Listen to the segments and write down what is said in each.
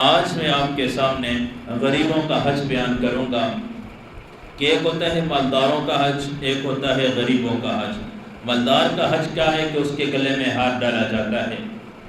آج میں آپ کے سامنے غریبوں کا حج بیان کروں گا کہ ایک ہوتا ہے مالداروں کا حج، ایک ہوتا ہے غریبوں کا حج۔ مالدار کا حج کیا ہے کہ اس کے گلے میں ہاتھ ڈالا جاتا ہے۔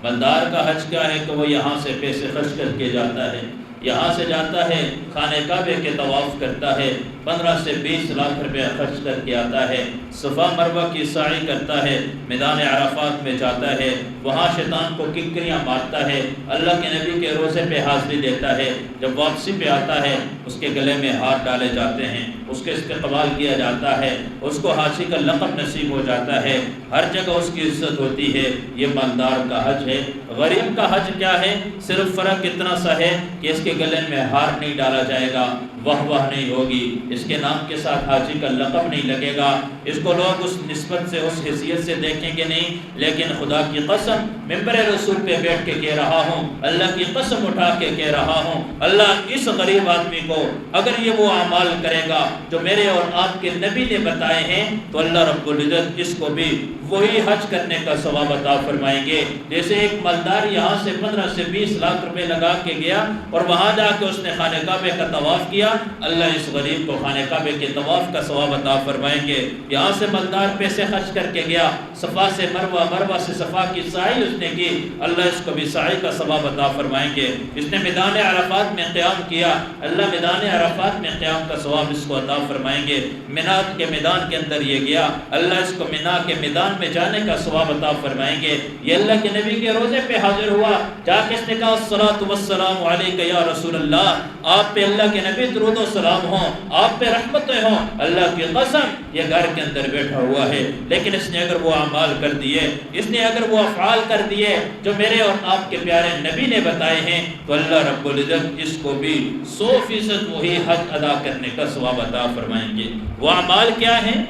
مالدار کا حج کیا ہے کہ وہ یہاں سے پیسے خرچ کر کے جاتا ہے، یہاں سے جاتا ہے، خانہ کعبے کے طواف کرتا ہے، 15 سے 20 لاکھ روپے خرچ کر کے آتا ہے، صفا مروہ کی سعی کرتا ہے، میدان عرفات میں جاتا ہے، وہاں شیطان کو ککریاں مارتا ہے، اللہ کے نبی کے روزے پہ حاضری دیتا ہے، جب واپسی پہ آتا ہے اس کے گلے میں ہاتھ ڈالے جاتے ہیں، اس کے استقبال کیا جاتا ہے، اس کو حاجی کا لقب نصیب ہو جاتا ہے، ہر جگہ اس کی عزت ہوتی ہے۔ یہ مالدار کا حج ہے۔ غریب کا حج کیا ہے؟ صرف فرق اتنا سا ہے کہ اس کے گلے میں ہار نہیں ڈالا جائے گا، واہ نہیں ہوگی، اس کے نام کے ساتھ حاجی کا لقب نہیں لگے گا، اس کو لوگ اس نسبت سے، اس حیثیت سے دیکھیں گے نہیں، لیکن خدا کی قسم ممبر رسول پہ بیٹھ کے کہہ رہا ہوں، اللہ کی قسم اٹھا کے کہہ رہا ہوں، اللہ اس غریب آدمی کو اگر یہ وہ اعمال کرے گا جو میرے اور آپ کے نبی نے بتائے ہیں تو اللہ رب العزت اس کو بھی وہی حج کرنے کا ثواب عطا فرمائیں گے۔ جیسے ایک مالدار یہاں سے 15 سے 20 لاکھ روپے لگا کے گیا اور وہاں جا کے اس نے خانہ کعبے کا طواف کیا، اللہ اس غریب کو خانہ کعبے کے طواف کا ثواب عطا فرمائیں گے۔ یہاں سے مالدار پیسے خرچ کر کے گیا، صفا سے مروہ، مروہ سے صفا کی سعی اس نے کی، اللہ اس کو بھی سعی کا ثواب عطا فرمائیں گے۔ اس نے میدان عرفات میں قیام کیا، اللہ میدان عرفات میں قیام کا ثواب اس کو عطا فرمائیں گے۔ مینا کے میدان کے اندر یہ گیا، اللہ اس کو مینا کے میدان میں جانے کا ثواب عطا فرمائیں گے۔ یہ اللہ کے نبی کے روزے پہ حاضر ہوا، جا کے اس نے کہا الصلاۃ والسلام علیک یا رسول اللہ، آپ پہ اللہ کے نبی درود و سلام ہوں، آپ پہ رحمتیں ہوں، اللہ کی قسم یہ گھر کے اندر بیٹھا ہوا ہے، لیکن اس نے اگر وہ اعمال کر دیے، اس نے اگر وہ افعال کر دیے جو میرے اور آپ کے پیارے نبی نے بتائے ہیں تو اللہ رب العزت اس کو بھی 100% وہی حج ادا کرنے کا ثواب عطا فرمائیں گے۔ وہ اعمال کیا ہیں؟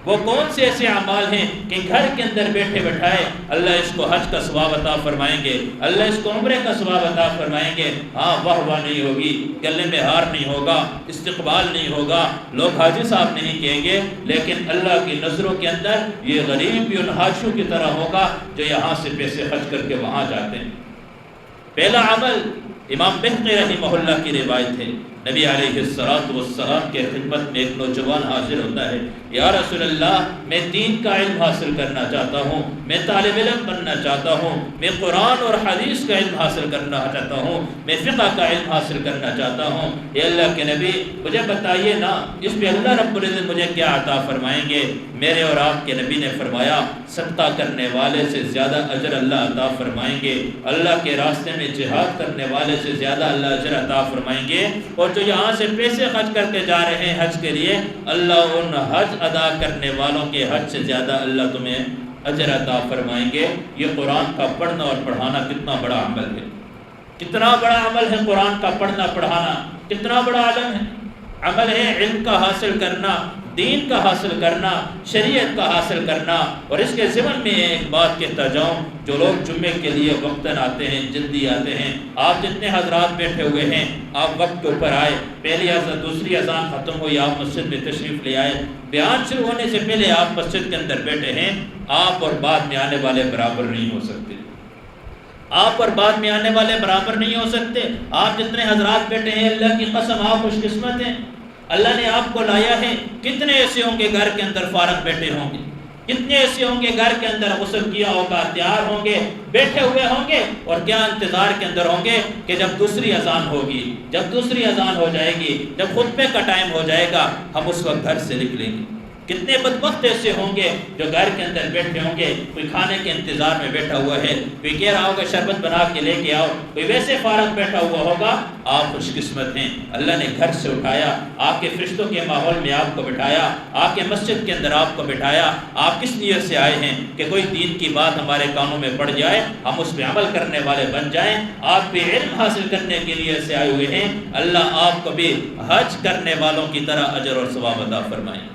وہ کون سے ایسے اعمال ہیں کہ گھر کے اندر بیٹھے بٹھائے اللہ اس کو حج کا ثواب عطا فرمائیں گے، اللہ اس کو عمرے کا ثواب عطا فرمائیں گے۔ ہاں واہ نہیں ہوگی، گلے میں ہار نہیں ہوگا، استقبال نہیں ہوگا، لوگ حاجی صاحب نہیں کہیں گے، لیکن اللہ کی نظروں کے اندر یہ غریب بھی ان حاجیوں کی طرح ہوگا جو یہاں سے پیسے خرچ کر کے وہاں جاتے ہیں۔ پہلا عمل امام بہقی رحمہ اللہ کی روایت ہے، نبی علیہ السلام کے خدمت میں ایک نوجوان حاضر ہوتا ہے، یا رسول اللہ میں دین کا علم حاصل کرنا چاہتا ہوں، میں طالب علم بننا چاہتا ہوں، میں قرآن اور حدیث کا علم حاصل کرنا چاہتا ہوں، میں فقہ کا علم حاصل کرنا چاہتا ہوں، اے اللہ کے نبی مجھے بتائیے نا اس پہ اللہ رب العزت مجھے کیا عطا فرمائیں گے؟ میرے اور آپ کے نبی نے فرمایا صدقہ کرنے والے سے زیادہ اجر اللہ عطا فرمائیں گے، اللہ کے راستے میں جہاد کرنے والے سے زیادہ اللہ اجر عطا فرمائیں گے، اور جو یہاں سے پیسے خرچ کر کے جا رہے ہیں حج کے لیے، اللہ ان حج ادا کرنے والوں کے حج سے زیادہ اللہ تمہیں اجر عطا فرمائیں گے۔ یہ قرآن کا پڑھنا اور پڑھانا کتنا بڑا عمل ہے، کتنا بڑا عمل ہے قرآن کا پڑھنا پڑھانا، کتنا بڑا عمل ہے علم کا حاصل کرنا، دین کا حاصل کرنا، شریعت کا حاصل کرنا۔ اور اس کے ضمن میں ایک بات کہتا جاؤں، جو لوگ جمعے کے لیے وقتاً آتے ہیں، جلدی آتے ہیں، آپ جتنے حضرات بیٹھے ہوئے ہیں آپ وقت کے اوپر آئے، پہلی اذان دوسری اذان ختم ہوئی آپ مسجد میں تشریف لے آئے، بیان شروع ہونے سے پہلے آپ مسجد کے اندر بیٹھے ہیں، آپ اور بعد میں آنے والے برابر نہیں ہو سکتے، آپ اور بعد میں آنے والے برابر نہیں ہو سکتے۔ آپ جتنے حضرات بیٹھے ہیں اللہ کی قسم آپ خوش قسمت ہیں، اللہ نے آپ کو لایا ہے۔ کتنے ایسے ہوں گے گھر کے اندر فارغ بیٹھے ہوں گے، کتنے ایسے ہوں گے گھر کے اندر غسل کیا ہوگا، تیار ہوں گے، بیٹھے ہوئے ہوں گے، اور کیا انتظار کے اندر ہوں گے کہ جب دوسری اذان ہوگی، جب دوسری اذان ہو جائے گی، جب خطبے کا ٹائم ہو جائے گا ہم اس وقت گھر سے نکلیں گے۔ کتنے بدبخت ایسے ہوں گے جو گھر کے اندر بیٹھے ہوں گے، کوئی کھانے کے انتظار میں بیٹھا ہوا ہے، کوئی کہہ رہا ہوگا شربت بنا کے لے کے آؤ، کوئی ویسے فارغ بیٹھا ہوا ہوگا۔ آپ خوش قسمت ہیں، اللہ نے گھر سے اٹھایا، آپ کے فرشتوں کے ماحول میں آپ کو بٹھایا، آپ کے مسجد کے اندر آپ کو بٹھایا۔ آپ کس نیت سے آئے ہیں کہ کوئی دین کی بات ہمارے کانوں میں پڑ جائے، ہم اس پہ عمل کرنے والے بن جائیں۔ آپ بھی علم حاصل کرنے کے لیے سے آئے ہوئے ہیں، اللہ آپ کو بھی حج کرنے والوں کی طرح اجر اور ثواب عطا فرمائیں۔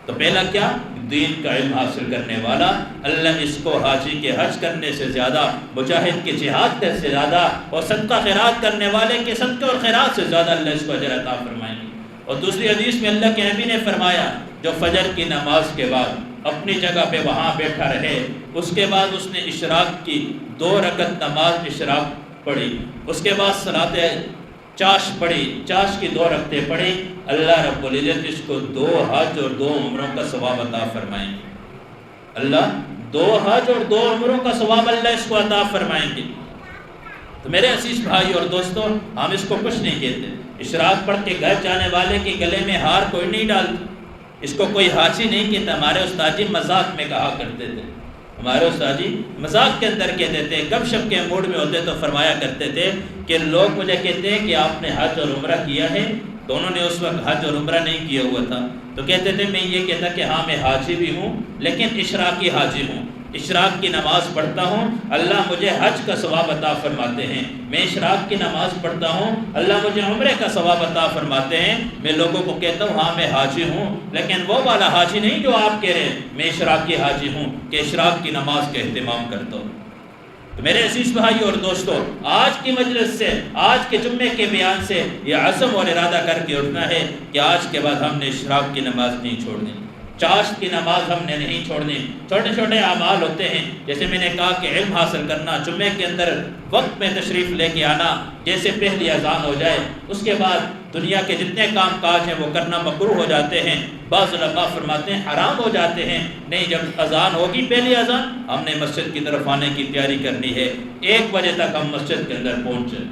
تو پہلا کیا؟ دین کا علم حاصل کرنے والا، اللہ اس کو حاجی کے حج کرنے سے زیادہ، مجاہد کے جہاد کرنے سے زیادہ، اور صدقہ خیرات کرنے والے کے صدقے اور خیرات سے زیادہ اللہ اس کو اجر عطا فرمائیں گے۔ اور دوسری حدیث میں اللہ کے نبی نے فرمایا جو فجر کی نماز کے بعد اپنی جگہ پہ وہاں بیٹھا رہے، اس کے بعد اس نے اشراق کی 2 رکعت نماز اشراق پڑھی، اس کے بعد صلاۃ چاش پڑھی، چاش کی 2 رکعتیں پڑھی، اللہ رب العزت اس کو 2 حج اور 2 عمروں کا ثواب عطا فرمائیں گے۔ اللہ 2 حج اور 2 عمروں کا ثواب اللہ اس کو عطا فرمائیں گے۔ تو میرے عزیز بھائی اور دوستوں، ہم اس کو کچھ نہیں کہتے۔ اشراق پڑھ کے گھر جانے والے کے گلے میں ہار کوئی نہیں ڈالتا، اس کو کوئی حاجی نہیں کہتا۔ ہمارے استاد جی مذاق میں کہا کرتے تھے، ہمارے استاد جی مذاق کے اندر کہتے تھے، گپ شپ کے موڈ میں ہوتے تو فرمایا کرتے تھے کہ لوگ مجھے کہتے ہیں کہ آپ نے حج اور عمرہ کیا ہے، تو انہوں نے اس وقت حج اور عمرہ نہیں کیا ہوا تھا، تو کہتے تھے میں یہ کہتا کہ ہاں میں حاجی بھی ہوں لیکن اشراقی حاجی ہوں، اشراق کی نماز پڑھتا ہوں، اللہ مجھے حج کا ثواب عطا فرماتے ہیں، میں اشراق کی نماز پڑھتا ہوں، اللہ مجھے عمرے کا ثواب عطا فرماتے ہیں۔ میں لوگوں کو کہتا ہوں ہاں میں حاجی ہوں، لیکن وہ والا حاجی نہیں جو آپ کہہ رہے ہیں، میں اشراق کی حاجی ہوں کہ اشراق کی نماز کا اہتمام کرتا ہوں۔ تو میرے عزیز بھائی اور دوستوں، آج کی مجلس سے، آج کے جمعے کے بیان سے یہ عزم اور ارادہ کر کے اٹھنا ہے کہ آج کے بعد ہم نے اشراق کی نماز نہیں چھوڑنی، چاشت کی نماز ہم نے نہیں چھوڑنی۔ چھوٹے چھوٹے اعمال ہوتے ہیں، جیسے میں نے کہا کہ علم حاصل کرنا، جمعے کے اندر وقت میں تشریف لے کے آنا، جیسے پہلی اذان ہو جائے اس کے بعد دنیا کے جتنے کام کاج ہیں وہ کرنا مکروہ ہو جاتے ہیں، بعض علماء فرماتے ہیں حرام ہو جاتے ہیں۔ نہیں، جب اذان ہوگی پہلی اذان، ہم نے مسجد کی طرف آنے کی تیاری کرنی ہے، 1 بجے تک ہم مسجد کے اندر پہنچ جائیں،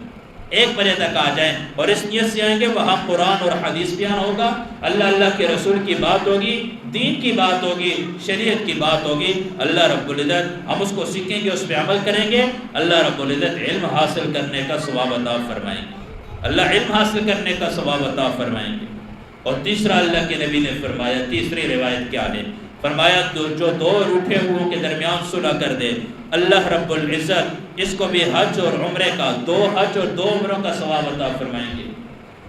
1 بجے تک آ جائیں، اور اس نیت سے آئیں گے وہاں قرآن اور حدیث بیان ہوگا، اللہ کے رسول کی بات ہوگی، دین کی بات ہوگی، شریعت کی بات ہوگی، اللہ رب العزت ہم اس کو سیکھیں گے، اس پہ عمل کریں گے، اللہ رب العزت علم حاصل کرنے کا ثواب عطا فرمائیں گے، اللہ علم حاصل کرنے کا ثواب عطا فرمائیں گے۔ اور تیسرا اللہ کے نبی نے فرمایا، تیسری روایت کیا ہے؟ فرمایا جو 2 روٹھے ہوئوں کے درمیان صلح کر دے، اللہ رب العزت اس کو بھی حج اور عمرے کا 2 حج اور 2 عمروں کا ثواب عطا فرمائیں گے۔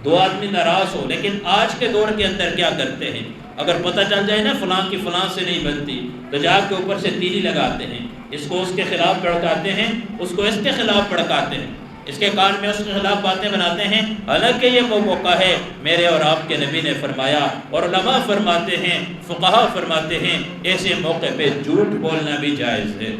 2 آدمی ناراض ہو، لیکن آج کے دور کے اندر کیا کرتے ہیں، اگر پتہ چل جائے نا فلاں کی فلاں سے نہیں بنتی، تو جا کے اوپر سے تیلی لگاتے ہیں، اس کو اس کے خلاف بھڑکاتے ہیں، اس کو اس کے خلاف بھڑکاتے ہیں، اس کے کان میں اس کے خلاف باتیں بناتے ہیں، حالانکہ یہ وہ موقع ہے میرے اور آپ کے نبی نے فرمایا، اور علماء فرماتے ہیں، فقہاء فرماتے ہیں، ایسے موقع پہ جھوٹ بولنا بھی جائز ہے۔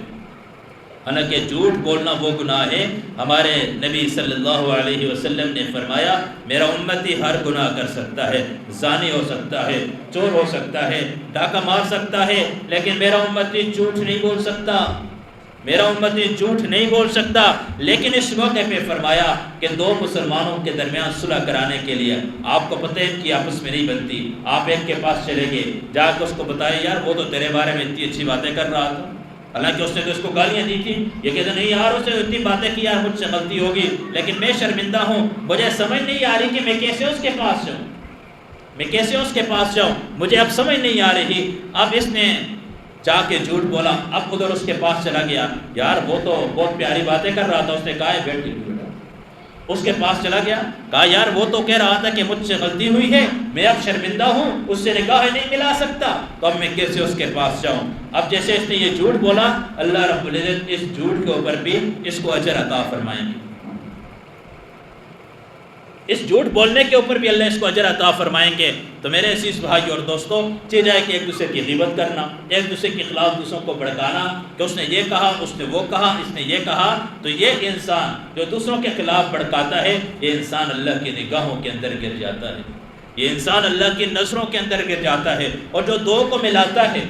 حالانکہ جھوٹ بولنا وہ گناہ ہے، ہمارے نبی صلی اللہ علیہ وسلم نے فرمایا میرا امتی ہر گناہ کر سکتا ہے، زانی ہو سکتا ہے، چور ہو سکتا ہے، ڈاکہ مار سکتا ہے، لیکن میرا امتی جھوٹ نہیں بول سکتا، میرا امتی جھوٹ نہیں بول سکتا۔ لیکن اس موقع پہ فرمایا کہ 2 مسلمانوں کے درمیان صلح کرانے کے لیے، آپ کو پتہ ہے کہ آپس میں نہیں بنتی، آپ ایک کے پاس چلے گئے، جا کے اس کو بتائے یار وہ تو تیرے بارے میں اتنی اچھی باتیں کر رہا تھا، حالانکہ اس نے تو اس کو گالیاں دی تھی، یہ کہتے نہیں یار اس نے اتنی باتیں کی، یار مجھ سے غلطی ہوگی، لیکن میں شرمندہ ہوں، مجھے سمجھ نہیں آ رہی کہ میں کیسے اس کے پاس جاؤں، میں کیسے اس کے پاس جاؤں، مجھے اب سمجھ نہیں آ رہی۔ اب اس نے جا کے جھوٹ بولا، اب ادھر اس کے پاس چلا گیا، یار وہ تو بہت پیاری باتیں کر رہا تھا، اس نے کہا ہے بیٹھ کے اس کے پاس چلا گیا، کہا یار وہ تو کہہ رہا تھا کہ مجھ سے غلطی ہوئی ہے، میں اب شرمندہ ہوں، اس سے نگاہ نہیں ملا سکتا، تو اب میں کیسے اس کے پاس جاؤں۔ اب جیسے اس نے یہ جھوٹ بولا، اللہ رب العزت اس جھوٹ کے اوپر بھی اس کو اجر عطا فرمائیں گے، اس جھوٹ بولنے کے اوپر بھی اللہ اس کو اجر عطا فرمائیں گے۔ تو میرے عزیز بھائی اور دوستوں، چاہے جائے کہ ایک دوسرے کی غیبت کرنا، ایک دوسرے کے خلاف دوسروں کو بھڑکانا کہ اس نے یہ کہا، اس نے وہ کہا، اس نے یہ کہا، تو یہ انسان جو دوسروں کے خلاف بھڑکاتا ہے، یہ انسان اللہ کی نگاہوں کے اندر گر جاتا ہے، یہ انسان اللہ کی نظروں کے اندر گر جاتا ہے۔ اور جو 2 کو ملاتا ہے،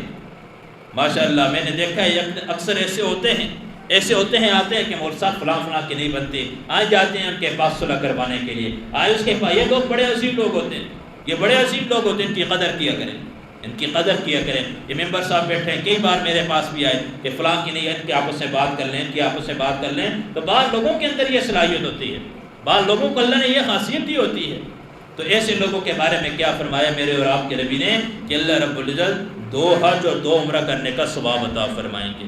ماشاءاللہ میں نے دیکھا ہے اکثر ایسے ہوتے ہیں آتے ہیں کہ مول صاحب فلاں کی نہیں بنتی، آئے جاتے ہیں ان کے پاس صلح کروانے کے لیے، آئے اس کے پاس، یہ لوگ بڑے عظیم لوگ ہوتے ہیں، یہ بڑے عظیم لوگ ہوتے ہیں، ان کی قدر کیا کریں، ان کی قدر کیا کریں۔ یہ ممبر صاحب بیٹھے ہیں، کئی بار میرے پاس بھی آئے کہ فلاں کی نہیں ہے، ان کی آپس سے بات کر لیں، ان کی آپس سے بات کر لیں، تو بعض لوگوں کے اندر یہ صلاحیت ہوتی ہے، بعض لوگوں کو اللہ نے یہ خاصیت دی ہوتی ہے۔ تو ایسے لوگوں کے بارے میں کیا فرمایا میرے اور آپ کے نبی نے کہ اللہ رب العزت 2 حج اور 2 عمرہ کرنے کا ثواب عطا فرمائیں گے۔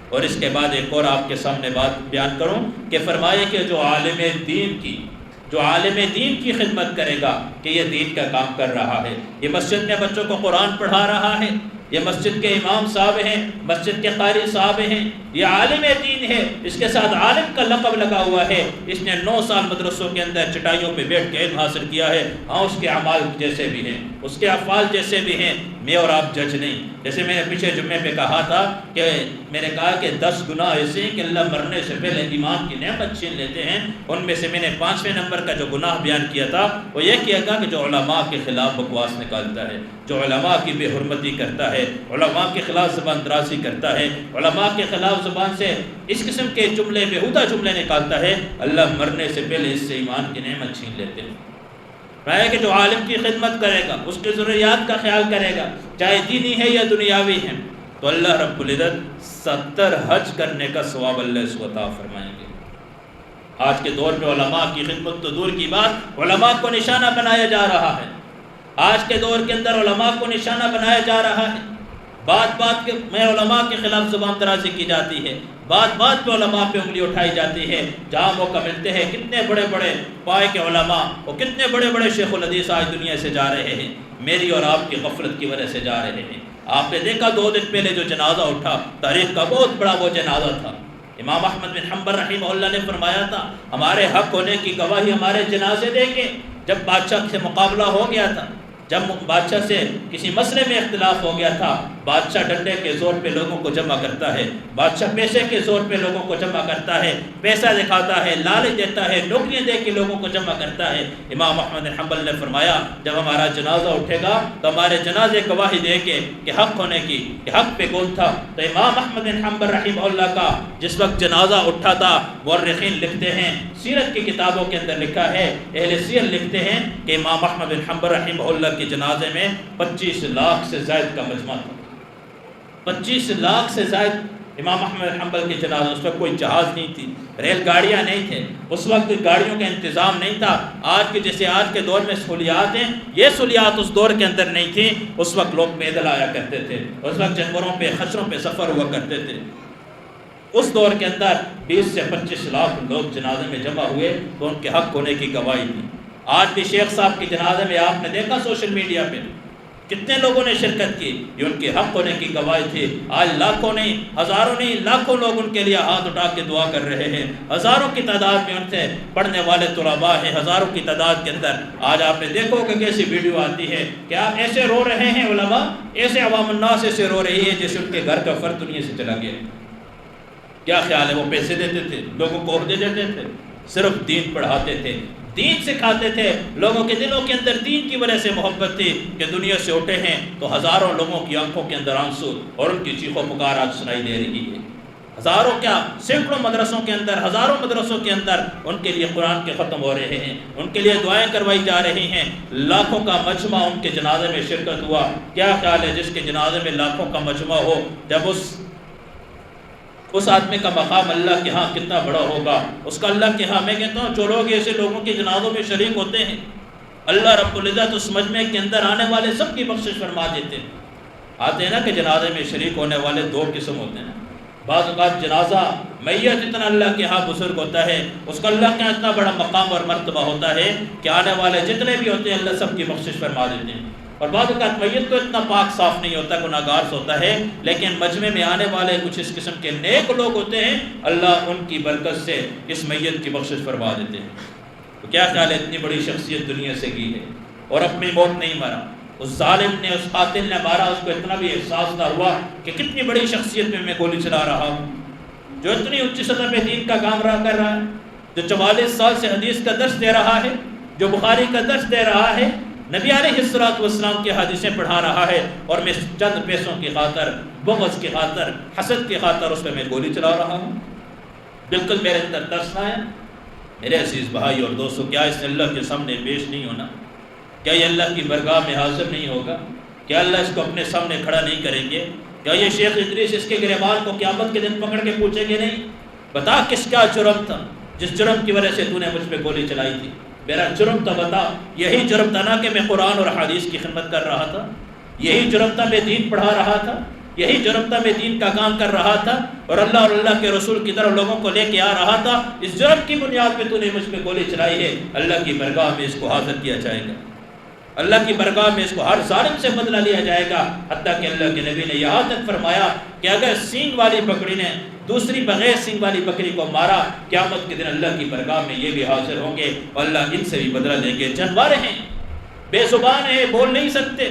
اور اس کے بعد ایک اور آپ کے سامنے بات بیان کروں کہ فرمایا کہ جو عالم دین کی خدمت کرے گا کہ یہ دین کا کام کر رہا ہے، یہ مسجد میں بچوں کو قرآن پڑھا رہا ہے، یہ مسجد کے امام صاحب ہیں، مسجد کے قاری صاحب ہیں، یہ عالم دین ہے، اس کے ساتھ عالم کا لقب لگا ہوا ہے، اس نے 9 سال مدرسوں کے اندر چٹائیوں پہ بیٹھ کے علم حاصل کیا ہے۔ ہاں اس کے اعمال جیسے بھی ہیں، اس کے افعال جیسے بھی ہیں، میں اور آپ جج نہیں۔ جیسے میں نے پچھلے جمعے پہ کہا تھا کہ میں نے کہا کہ 10 گناہ ایسے ہیں کہ اللہ مرنے سے پہلے ایمان کی نعمت چھین لیتے ہیں، ان میں سے میں نے 5ویں نمبر کا جو گناہ بیان کیا تھا وہ یہ کیا تھا کہ جو علماء کے خلاف بکواس نکالتا ہے، جو علماء کی بے حرمتی کرتا ہے، علماء کے خلاف زبان درازی کرتا ہے، علماء کے خلاف زبان سے اس قسم کے جملے بیہودہ جملے نکالتا ہے، اللہ مرنے سے پہلے اس سے ایمان کی نعمت چھین لیتے ہیں۔ ہے کہ جو عالم کی خدمت کرے گا، اس کی ضروریات کا خیال کرے گا، چاہے دینی ہے یا دنیاوی ہے، تو اللہ رب العزت 70 حج کرنے کا ثواب اللہ اس کو عطا فرمائیں گے۔ آج کے دور میں علماء کی خدمت تو دور کی بات، علماء کو نشانہ بنایا جا رہا ہے۔ آج کے دور کے اندر علماء کو نشانہ بنایا جا رہا ہے، بات بات میں علماء کے خلاف زبان درازی کی جاتی ہے، بات بات پہ علماء پہ انگلی اٹھائی جاتی ہے۔ جہاں موقع ملتے ہیں کتنے بڑے بڑے پائے کے علماء اور کتنے بڑے بڑے شیخ الحدیث آج دنیا سے جا رہے ہیں، میری اور آپ کی غفلت کی وجہ سے جا رہے ہیں۔ آپ نے دیکھا 2 دن پہلے جو جنازہ اٹھا، تاریخ کا بہت بڑا وہ جنازہ تھا۔ امام احمد بن حنبل رحمہ اللہ نے فرمایا تھا ہمارے حق ہونے کی گواہی ہمارے جنازے دیں گے۔ جب بادشاہ سے مقابلہ ہو گیا تھا، جب بادشاہ سے کسی مسئلے میں اختلاف ہو گیا تھا، بادشاہ ڈنڈے کے زور پہ لوگوں کو جمع کرتا ہے، بادشاہ پیسے کے زور پہ لوگوں کو جمع کرتا ہے، پیسہ دکھاتا ہے، لالچ دیتا ہے، نوکریاں دے کے لوگوں کو جمع کرتا ہے۔ امام احمد بن حنبل نے فرمایا جب ہمارا جنازہ اٹھے گا تو ہمارے جنازے گواہی دے کے کہ حق ہونے کی، کہ حق پہ کون تھا۔ تو امام احمد بن حنبل رحمہ اللہ کا جس وقت جنازہ اٹھا تھا، مورخین لکھتے ہیں، سیرت کی کتابوں کے اندر لکھا ہے، اہل سیر لکھتے ہیں کہ امام احمد بن حنبل رحمہ اللہ کے جنازے میں 25 لاکھ سے زائد کا مجمع تھا۔ 25 لاکھ سے زائد امام احمد بن حنبل کے جنازے، اس وقت کوئی جہاز نہیں تھی، ریل گاڑیاں نہیں تھے، اس وقت گاڑیوں کا انتظام نہیں تھا۔ آج کے جیسے آج کے دور میں سہولیات ہیں، یہ سہولیات اس دور کے اندر نہیں تھی۔ اس وقت لوگ پیدل آیا کرتے تھے، اس وقت جانوروں پہ، خچروں پہ سفر ہوا کرتے تھے۔ اس دور کے اندر 20 سے 25 لاکھ لوگ جنازے میں جمع ہوئے تو ان کے حق ہونے کی گواہی دی۔ آج بھی شیخ صاحب کے جنازے میں آپ نے دیکھا سوشل میڈیا پہ کتنے لوگوں نے شرکت کی، یہ ان کے حق ہونے کی گواہی تھی۔ آج لاکھوں نہیں، ہزاروں نہیں، لاکھوں لوگ ان کے لیے ہاتھ اٹھا کے دعا کر رہے ہیں۔ ہزاروں کی تعداد میں ان سے پڑھنے والے طلباء ہیں، ہزاروں کی تعداد کے اندر۔ آج آپ نے دیکھو کہ کیسی ویڈیو آتی ہے کہ آپ ایسے رو رہے ہیں، علماء ایسے، عوام الناس ایسے رو رہی ہے جیسے ان کے گھر کا فرد دنیا سے چلا گیا۔ کیا خیال ہے؟ وہ پیسے دیتے تھے، لوگوں کو عہدے دیتے تھے، صرف دین پڑھاتے تھے، دین سکھاتے تھے، لوگوں کے دلوں کے اندر دین کی وجہ سے محبت تھی کہ دنیا سے اٹھے ہیں تو ہزاروں لوگوں کی آنکھوں کے اندر آنسو اور ان کی چیخ و پکار آج سنائی دے رہی ہے۔ ہزاروں کیا، سینکڑوں مدرسوں کے اندر، ہزاروں مدرسوں کے اندر ان کے لیے قرآن کے ختم ہو رہے ہیں، ان کے لیے دعائیں کروائی جا رہی ہیں۔ لاکھوں کا مجمع ان کے جنازے میں شرکت ہوا۔ کیا خیال ہے جس کے جنازے میں لاکھوں کا مجمع ہو، جب اس آدمی کا مقام اللہ کے ہاں کتنا بڑا ہوگا، اس کا اللہ کے ہاں۔ میں کہتا ہوں جو لوگ ایسے لوگوں کے جنازوں میں شریک ہوتے ہیں، اللہ رب العزت اس مجمع کے اندر آنے والے سب کی بخشش فرما دیتے ہیں۔ آتے ہیں نا کہ جنازے میں شریک ہونے والے 2 قسم ہوتے ہیں۔ بعض اوقات جنازہ میت اتنا اللہ کے ہاں بزرگ ہوتا ہے، اس کا اللہ کے ہاں اتنا بڑا مقام اور مرتبہ ہوتا ہے کہ آنے والے جتنے بھی ہوتے ہیں اللہ سب کی بخشش فرما دیتے ہیں۔ اور بعض اوقات میت تو اتنا پاک صاف نہیں ہوتا، گناہگار ہوتا ہے، لیکن مجمع میں آنے والے کچھ اس قسم کے نیک لوگ ہوتے ہیں، اللہ ان کی برکت سے اس میت کی بخشش فرما دیتے ہیں۔ تو کیا خیال ہے، اتنی بڑی شخصیت دنیا سے گئی ہے اور اپنی موت نہیں مرا، اس ظالم نے، اس قاتل نے مارا، اس کو اتنا بھی احساس نہ ہوا کہ کتنی بڑی شخصیت میں گولی چلا رہا ہوں، جو اتنی اونچی سطح پہ دین کا کام رہا کر رہا ہے، جو 44 سال سے حدیث کا درس دے رہا ہے، جو بخاری کا درس دے رہا ہے، نبی علیہ السلام کی حدیثیں پڑھا رہا ہے، اور میں چند پیسوں کی خاطر، بغض کی خاطر، حسد کی خاطر اس پہ میں گولی چلا رہا ہوں۔ بالکل میرے اندر ترس نہ ہے۔ میرے عزیز بھائی اور دوستو، کیا اس نے اللہ کے سامنے پیش نہیں ہونا؟ کیا یہ اللہ کی برگاہ میں حاضر نہیں ہوگا؟ کیا اللہ اس کو اپنے سامنے کھڑا نہیں کریں گے؟ کیا یہ شیخ ادریس اس کے گریبان کو قیامت کے دن پکڑ کے پوچھیں گے نہیں بتا کس کا جرم تھا جس جرم کی وجہ سے تو نے مجھ پہ گولی چلائی تھی؟ میرا جرم تو بتا۔ یہی جرم تھا نا کہ میں قرآن اور حدیث کی خدمت کر رہا تھا، یہی جرم تھا میں دین پڑھا رہا تھا، یہی جرم تھا میں دین کا کام کر رہا تھا اور اللہ کے رسول کی طرف لوگوں کو لے کے آ رہا تھا۔ اس جرم کی بنیاد پہ تو نے مجھ پہ گولی چلائی ہے، اللہ کی برگاہ میں اس کو حاضر کیا جائے گا۔ اللہ کی بارگاہ میں اس کو ہر ظالم سے بدلہ لیا جائے گا، حتیٰ کہ اللہ کے نبی نے یہاں تک فرمایا کہ اگر سینگ والی بکری نے دوسری بغیر سینگ والی بکری کو مارا، قیامت کے دن اللہ کی بارگاہ میں یہ بھی حاضر ہوں گے اور اللہ ان سے بھی بدلہ لیں گے۔ جانور ہیں، بے زبان ہیں، بول نہیں سکتے،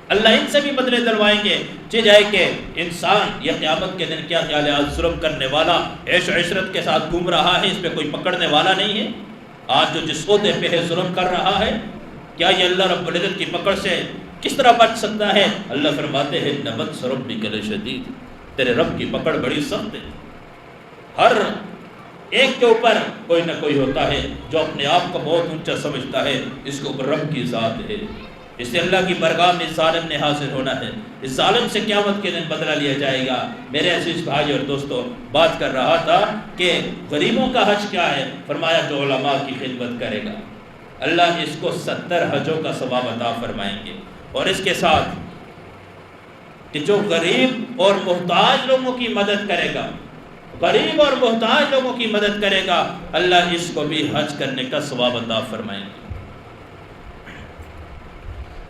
اللہ ان سے بھی بدلے دلوائیں گے۔ چیز ہے کہ انسان یہ قیامت کے دن کیا خیال ہے، آج ظلم کرنے والا عیش و عشرت کے ساتھ گھوم رہا ہے، اس پہ کوئی پکڑنے والا نہیں ہے۔ آج جو جس عہدے پہ ہے ظلم کر رہا ہے، کیا یہ اللہ رب العزت کی پکڑ سے کس طرح بچ سکتا ہے؟ اللہ فرماتے ہیں نبطش ربک لشدید، تیرے رب کی پکڑ بڑی سخت ہے۔ ہر ایک کے اوپر کوئی نہ کوئی ہوتا ہے جو اپنے آپ کو بہت اونچا سمجھتا ہے، اس کے اوپر رب کی ذات ہے۔ اس سے اللہ کی بارگاہ میں ظالم نے حاضر ہونا ہے، اس ظالم سے قیامت کے دن بدلہ لیا جائے گا۔ میرے عزیز بھائی اور دوستو، بات کر رہا تھا کہ غریبوں کا حج کیا ہے، فرمایا جو علماء کی خدمت کرے گا اللہ اس کو 70 حجوں کا ثواب عطا فرمائیں گے، اور اس کے ساتھ کہ جو غریب اور محتاج لوگوں کی مدد کرے گا، غریب اور محتاج لوگوں کی مدد کرے گا، اللہ اس کو بھی حج کرنے کا ثواب عطا فرمائیں گے۔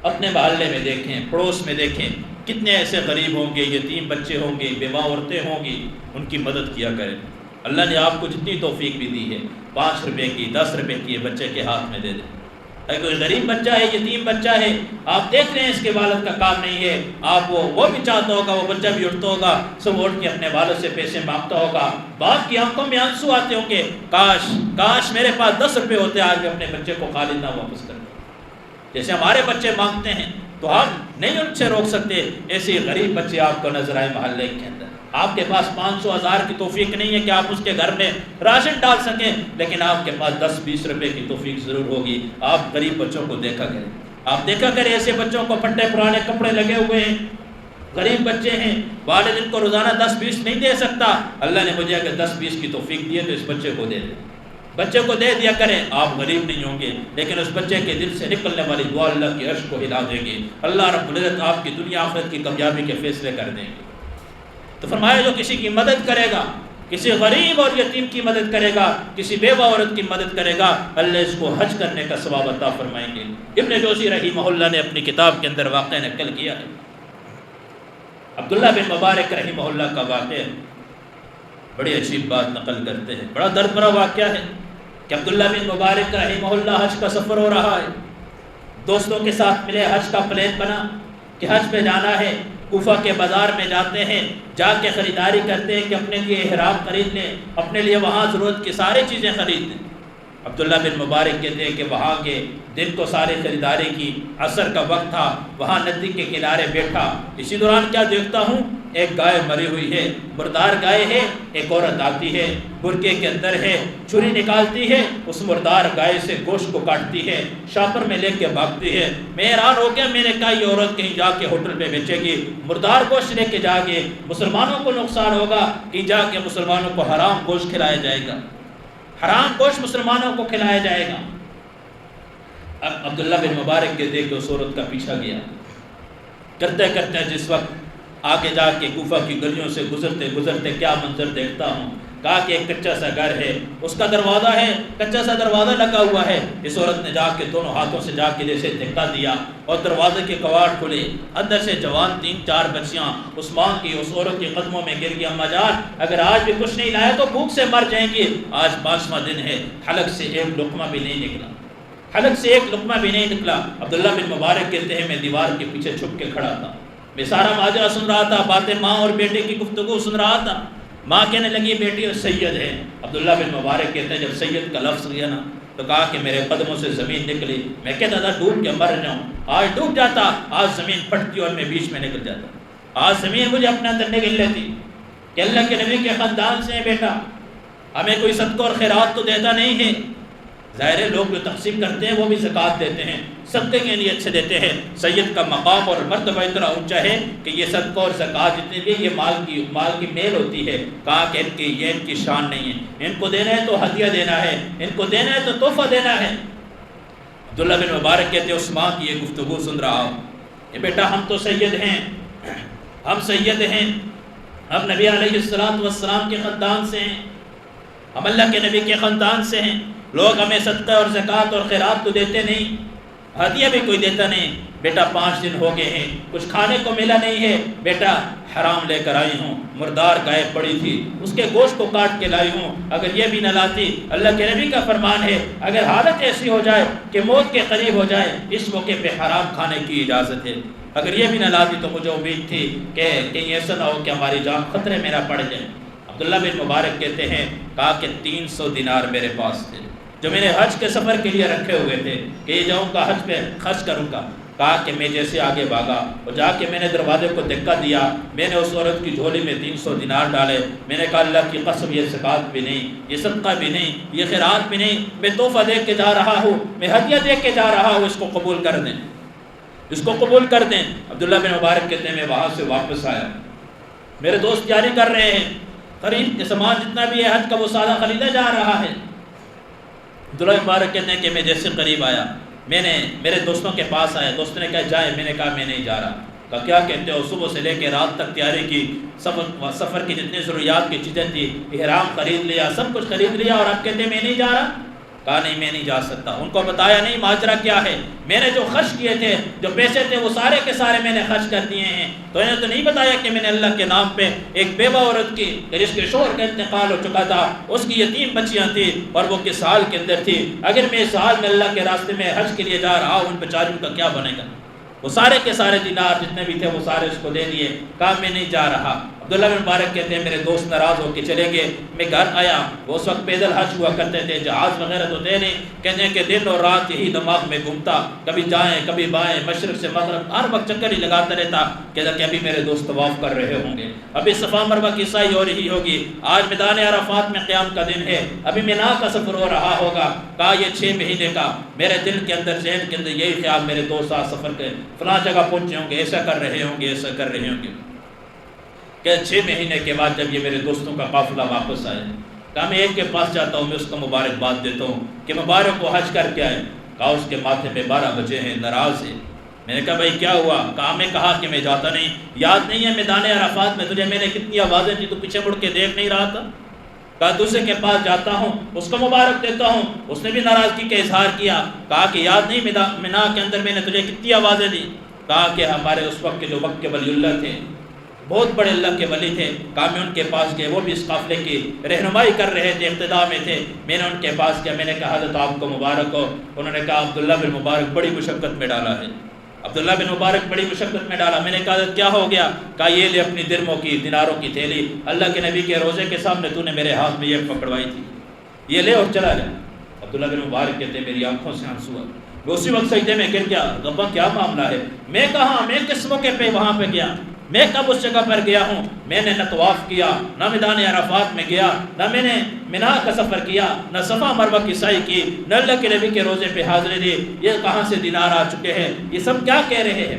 اپنے محلے میں دیکھیں، پڑوس میں دیکھیں، کتنے ایسے غریب ہوں گے، یتیم بچے ہوں گے، بیوہ عورتیں ہوں گی، ان کی مدد کیا کریں۔ اللہ نے آپ کو جتنی توفیق بھی دی ہے، 5 روپے کی 10 روپے کی بچے کے ہاتھ میں دے دیں۔ اگر کوئی غریب بچہ ہے، یتیم بچہ ہے، آپ دیکھ رہے ہیں اس کے والد کا کام نہیں ہے، آپ وہ بھی چاہتا ہوگا، وہ بچہ بھی اٹھتا ہوگا، سب اٹھ کے اپنے والد سے پیسے مانگتا ہوگا، باپ کی آنکھوں میں آنسو آتے ہوں گے، کاش میرے پاس 10 روپے ہوتے، آج میں اپنے بچے کو خالد نہ واپس کرتا۔ جیسے ہمارے بچے مانگتے ہیں تو ہم نہیں ان سے روک سکتے، ایسے غریب بچے آپ کو نظر آئے محلے کے اندر۔ آپ کے پاس 500,000 کی توفیق نہیں ہے کہ آپ اس کے گھر میں راشن ڈال سکیں، لیکن آپ کے پاس 10-20 روپے کی توفیق ضرور ہوگی۔ آپ غریب بچوں کو دیکھا کریں، آپ دیکھا کریں ایسے بچوں کو، پھٹے پرانے کپڑے لگے ہوئے ہیں، غریب بچے ہیں، والد ان کو روزانہ 10-20 نہیں دے سکتا، اللہ نے مجھے اگر 10-20 کی توفیق دی ہے تو اس بچے کو دے دیں، بچے کو دے دیا کریں۔ آپ غریب نہیں ہوں گے، لیکن اس بچے کے دل سے نکلنے والی دعا اللہ کے عرش کو ہلا دے گی، اللہ رب العزت آپ کی دنیا آخرت کی کامیابی کے فیصلے کر دیں گے۔ تو فرمایا جو کسی کی مدد کرے گا، کسی غریب اور یتیم کی مدد کرے گا، کسی بیوہ عورت کی مدد کرے گا، اللہ اس کو حج کرنے کا ثواب عطا فرمائیں گے۔ ابن جوزی رحمہ اللہ نے اپنی کتاب کے اندر واقعہ نقل کیا ہے، عبداللہ بن مبارک رحمہ اللہ کا واقعہ، بڑی عجیب بات نقل کرتے ہیں، بڑا درد بھرا واقعہ ہے کہ عبداللہ بن مبارک رحمہ اللہ حج کا سفر ہو رہا ہے، دوستوں کے ساتھ ملے، حج کا پلان بنا کہ حج پہ جانا ہے، کوفہ کے بازار میں جاتے ہیں، جا کے خریداری کرتے ہیں کہ اپنے لیے احرام خرید لیں، اپنے لیے وہاں ضرورت کی ساری چیزیں خرید لیں۔ عبداللہ بن مبارک کہتے ہیں کہ وہاں کے دن کو ساری خریداری کی، عصر کا وقت تھا، وہاں ندی کے کنارے بیٹھا، اسی دوران کیا دیکھتا ہوں، ایک گائے مری ہوئی ہے، مردار گائے ہے، ایک عورت آتی ہے، برقعے کے اندر ہے، چھری نکالتی ہے، اس مردار گائے سے گوشت کو کاٹتی ہے، شاپر میں لے کے بھاگتی ہے۔ میں حیران ہو گیا، میں نے کہا یہ عورت کہیں جا کے ہوٹل پہ بیچے گی، مردار گوشت لے کے جا کے مسلمانوں کو نقصان ہوگا، کہیں جا کے مسلمانوں کو حرام گوشت کھلایا جائے گا، حرام گوشت مسلمانوں کو کھلایا جائے گا۔ اب عبداللہ بن مبارک کے دیکھ کے اس عورت کا پیچھا گیا، کرتے کرتے جس وقت آگے جا کے کوفہ کی گلیوں سے گزرتے گزرتے کیا منظر دیکھتا ہوں، کہا کہ ایک کچا سا گھر ہے، اس کا دروازہ ہے، کچا سا دروازہ لگا ہوا ہے، اس عورت نے جا کے دونوں ہاتھوں سے جا کے جیسے دھکا دیا اور دروازے کے کواڑ کھلے، اندر سے جوان 3-4 بچیاں اس ماں کی اس عورت کے قدموں میں گر گئی، اماں جان اگر آج بھی کچھ نہیں لایا تو بھوک سے مر جائیں گی، آج 5واں دن ہے، حلق سے ایک لقمہ بھی نہیں نکلا، حلق سے ایک لقمہ بھی نہیں نکلا۔ عبداللہ بن مبارک کہتے ہیں میں دیوار کے پیچھے چھپ کے کھڑا تھا، میں سارا ماجرا سن رہا تھا، باتیں ماں اور بیٹے کی گفتگو سن رہا تھا۔ ماں کہنے لگی بیٹی اور سید ہے۔ عبداللہ بن مبارک کہتے ہیں جب سید کا لفظ لیا نا تو کہا کہ میرے قدموں سے زمین نکلی، میں کہتا تھا ڈوب کے مر جاؤں، آج ڈوب جاتا، آج زمین پھٹتی اور میں بیچ میں نکل جاتا، آج زمین مجھے اپنے اندر نگل لیتی کہ اللہ کے نبی کے خاندان سے ہے بیٹا، ہمیں کوئی صدقہ اور خیرات تو دیتا نہیں ہے، ظاہر ہے لوگ جو تقسیم کرتے ہیں وہ بھی زکوٰۃ دیتے ہیں، صدقے کے لیے اچھے دیتے ہیں، سید کا مقام اور مرتبہ اتنا اونچا ہے کہ یہ صدقہ اور زکوٰۃ جتنے بھی یہ مال کی میل ہوتی ہے، کہا کہ ان کی شان نہیں ہے، ان کو دینا ہے تو ہدیہ دینا ہے، ان کو دینا ہے تو تحفہ دینا ہے۔ عبداللہ بن مبارک کہتے ہیں اس ماں کی یہ گفتگو سن رہا ہوں، یہ بیٹا ہم تو سید ہیں، ہم سید ہیں، ہم نبی علیہ السلام کے خاندان سے ہیں، ہم اللہ کے نبی کے خاندان سے ہیں، لوگ ہمیں صدقہ اور زکوٰۃ اور خیرات تو دیتے نہیں، ہدیہ بھی کوئی دیتا نہیں، بیٹا 5 دن ہو گئے ہیں کچھ کھانے کو ملا نہیں ہے، بیٹا حرام لے کر آئی ہوں، مردار گائے پڑی تھی اس کے گوشت کو کاٹ کے لائی ہوں، اگر یہ بھی نہ لاتی، اللہ کے نبی کا فرمان ہے اگر حالت ایسی ہو جائے کہ موت کے قریب ہو جائے اس موقع پہ حرام کھانے کی اجازت ہے، اگر یہ بھی نہ لاتی تو مجھے امید تھی کہ کہیں ایسا نہ ہو کہ ہماری جان خطرے میں نہ پڑ جائے۔ عبداللہ بن مبارک کہتے ہیں کہا کہ 300 دینار میرے پاس تھے جو میں نے حج کے سفر کے لیے رکھے ہوئے تھے کہ یہ جاؤں گا حج پہ خرچ کروں گا۔ کہا کہ میں جیسے آگے بھاگا اور جا کے میں نے دروازے کو دھکا دیا، میں نے اس عورت کی جھولی میں 300 دینار ڈالے، میں نے کہا اللہ کی قسم یہ زکوٰۃ بھی نہیں، یہ صدقہ بھی نہیں، یہ خیرات بھی نہیں، میں تحفہ دے کے جا رہا ہوں، میں ہدیہ دے کے جا رہا ہوں، اس کو قبول کر دیں، اس کو قبول کر دیں۔ عبداللہ بن مبارک کہتے ہیں میں وہاں سے واپس آیا، میرے دوست جاری کر رہے ہیں خرید کے سامان جتنا بھی ہے حج کا وہ سارا خریدا جا رہا ہے۔ عبداللہ بن مبارک کہتے ہیں کہ میں جیسے قریب آیا میں نے میرے دوستوں کے پاس آیا، دوست نے کہا جائے، میں نے کہا میں نہیں جا رہا۔ کہا کیا کہتے ہو؟ صبح سے لے کے رات تک تیاری کی، سفر کی جتنی ضروریات کی چیزیں تھی، احرام خرید لیا، سب کچھ خرید لیا، اور آپ کہتے ہیں میں نہیں جا رہا؟ کہا نہیں میں نہیں جا سکتا۔ ان کو بتایا نہیں ماجرا کیا ہے، میں نے جو خرچ کیے تھے، جو پیسے تھے وہ سارے کے سارے میں نے خرچ کر دیے ہیں، تو انہیں تو نہیں بتایا کہ میں نے اللہ کے نام پہ ایک بیوہ عورت کی جس کے شوہر کا انتقال ہو چکا تھا، اس کی یتیم بچیاں تھیں اور وہ کس حال کے اندر تھی، اگر میں اس حال میں اللہ کے راستے میں حج کے لیے جا رہا ہوں ان بیچاریوں کا کیا بنے گا؟ وہ سارے کے سارے دینار جتنے بھی تھے وہ سارے اس کو دے دیے، کہا میں نہیں جا رہا۔ عبداللہ بن مبارک کہتے ہیں میرے دوست ناراض ہو کے چلے گئے، میں گھر آیا، وہ اس وقت پیدل حج ہوا کرتے تھے، جہاز وغیرہ تو تھے نہیں، کہتے ہیں کہ دن اور رات یہی دماغ میں گھومتا، کبھی جائیں کبھی بائیں، مشرق سے مغرب، ہر وقت چکر ہی لگاتا رہتا، کہتا کہ ابھی میرے دوست طواف کر رہے ہوں گے، ابھی صفا مروہ کی سعی ہو رہی ہوگی، آج میدان عرفات میں قیام کا دن ہے، ابھی مینا کا سفر ہو رہا ہوگا۔ کہا یہ 6 مہینے کا میرے دل کے اندر ذہن کے اندر یہی خیال میرے دوست آج سفر کے فلاں جگہ پہنچے ہوں گے، ایسا کر رہے ہوں گے، ایسا کر رہے ہوں گے۔ کہ 6 مہینے کے بعد جب یہ میرے دوستوں کا قافلہ واپس آئے، کہا میں ایک کے پاس جاتا ہوں، میں اس کو مبارکباد دیتا ہوں کہ مبارک کو حج کر کے آئے۔ کہا اس کے ماتھے پہ 12 بجے ہیں، ناراض ہے۔ میں نے کہا بھائی کیا ہوا؟ کہا کہ میں جاتا نہیں، یاد نہیں ہے میدان عرفات میں تجھے میں نے کتنی آوازیں دی، تو پیچھے مڑ کے دیکھ نہیں رہا تھا؟ کہا دوسرے کے پاس جاتا ہوں، اس کو مبارک دیتا ہوں، اس نے بھی ناراضگی کا اظہار کیا۔ کہا کہ یاد نہیں مینا کے اندر میں نے تجھے کتنی آوازیں دی؟ کہا کہ ہمارے اس وقت کے جو وقت کے ولی اللہ تھے، بہت بڑے اللہ کے ولی تھے، کہا میں ان کے پاس گئے، وہ بھی اس قافلے کی رہنمائی کر رہے تھے، ابتدا میں تھے، میں نے ان کے پاس گیا، میں نے کہا حضرت آپ کو مبارک ہو۔ انہوں نے کہا عبداللہ بن مبارک بڑی مشقت میں ڈالا ہے، عبداللہ بن مبارک بڑی مشقت میں ڈالا۔ میں نے کہا کیا ہو گیا؟ کہا یہ لے اپنی درموں کی، دیناروں کی تھیلی، اللہ کے نبی کے روزے کے سامنے تو نے میرے ہاتھ میں یہ پکڑوائی تھی، یہ لے اور چلا جا۔ عبداللہ بن مبارک کہتے ہیں میری آنکھوں سے آنسو آئے، میں اسی وقت سجدے میں گر گیا، ربا کیا معاملہ ہے؟ میں کہاں، میں کس موقع پہ وہاں پہ گیا؟ میں کب اس جگہ پر گیا ہوں؟ میں نے نہ طواف کیا، نہ میدان عرفات میں گیا، نہ میں نے مینا کا سفر کیا، نہ صفا مروہ کی سعی کی، نہ اللہ کے نبی کے روزے پہ حاضری دی، یہ کہاں سے دینار آ چکے ہیں؟ یہ سب کیا کہہ رہے ہیں؟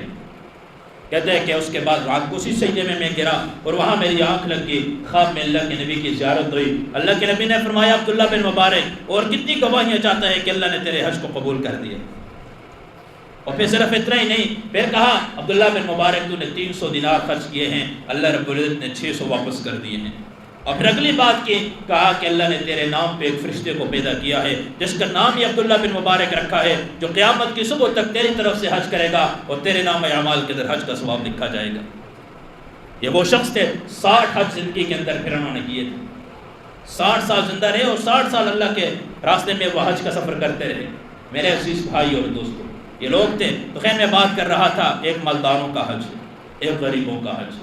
کہتے ہیں کہ اس کے بعد رات کو اسی سجدے میں گرا اور وہاں میری آنکھ لگ گئی، خواب میں اللہ کے نبی کی زیارت ہوئی۔ اللہ کے نبی نے فرمایا عبداللہ بن مبارک اور کتنی گواہیاں چاہتا ہے کہ اللہ نے تیرے حج کو قبول کر دیا۔ اور پھر صرف اتنا ہی نہیں، پھر کہا عبداللہ بن مبارک تو نے 300 دینار خرچ کیے ہیں، اللہ رب العزت نے 600 واپس کر دیے ہیں۔ اور پھر اگلی بات کی، کہا کہ اللہ نے تیرے نام پہ ایک فرشتے کو پیدا کیا ہے جس کا نام ہی عبداللہ بن مبارک رکھا ہے، جو قیامت کی صبح تک تیری طرف سے حج کرے گا اور تیرے نام اعمال کے اندر حج کا ثواب لکھا جائے گا۔ یہ وہ شخص تھے 60 حج زندگی کے اندر پھر انہوں نے کیے تھے، 60 سال زندہ رہے اور 60 سال اللہ کے راستے میں وہ حج کا سفر کرتے رہے۔ میرے عزیز بھائی اور دوستوں، یہ لوگ تھے۔ تو خیر میں بات کر رہا تھا ایک مالداروں کا حج، ایک غریبوں کا حج۔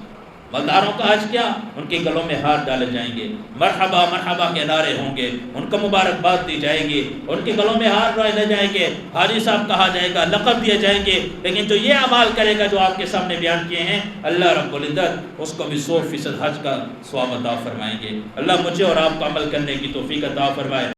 مالداروں کا حج کیا؟ ان کے گلوں میں ہار ڈالے جائیں گے، مرحبا مرحبا کے نعرے ہوں گے، ان کو مبارکباد دی جائے گی، ان کے گلوں میں ہار ڈالے جائیں گے، حاجی صاحب کہا جائے گا، لقب دیے جائیں گے۔ لیکن جو یہ اعمال کرے گا جو آپ کے سامنے بیان کیے ہیں، اللہ رب العزت اس کو بھی 100% حج کا ثواب عطا فرمائیں گے۔ اللہ مجھے اور آپ کو عمل کرنے کی توفیق عطا فرمائے۔